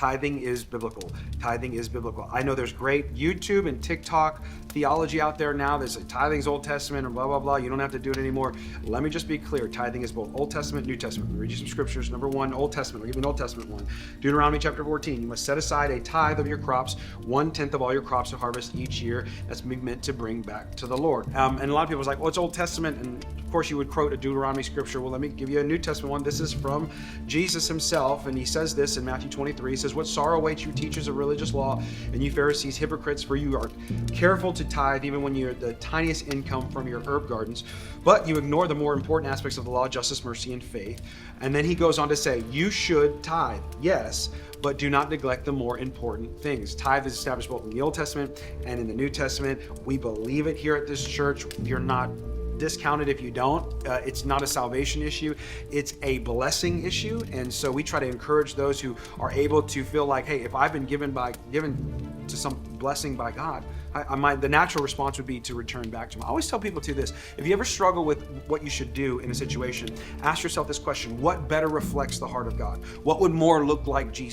Tithing is biblical. Tithing is biblical. I know there's great YouTube and TikTok theology out there now. There's like tithing's Old Testament and blah, blah, blah. You don't have to do it anymore. Let me just be clear. Tithing is both Old Testament, New Testament. Let me read you some scriptures. Number one, Old Testament. I'll give you an Old Testament one. Deuteronomy chapter 14. You must set aside a tithe of your crops, 1/10 of all your crops to harvest each year. That's meant to bring back to the Lord. And a lot of people are like, well, it's Old Testament. And of course you would quote a Deuteronomy scripture. Well, let me give you a New Testament one. This is from Jesus himself. And he says this in Matthew 23. He says, what sorrow awaits you teachers of religious law and you Pharisees, hypocrites, for you are careful to tithe even when you're the tiniest income from your herb gardens, but you ignore the more important aspects of the law, justice, mercy, and faith. And then he goes on to say, you should tithe, yes, but do not neglect the more important things. Tithe is established both in the Old Testament and in the New Testament. We believe it here at this church. You're not discounted if you don't. It's not a salvation issue. It's a blessing issue. And so we try to encourage those who are able to feel like, hey, if I've been given to some blessing by God, the natural response would be to return back to him. I always tell people to this: if you ever struggle with what you should do in a situation, ask yourself this question: what better reflects the heart of God? What would more look like Jesus?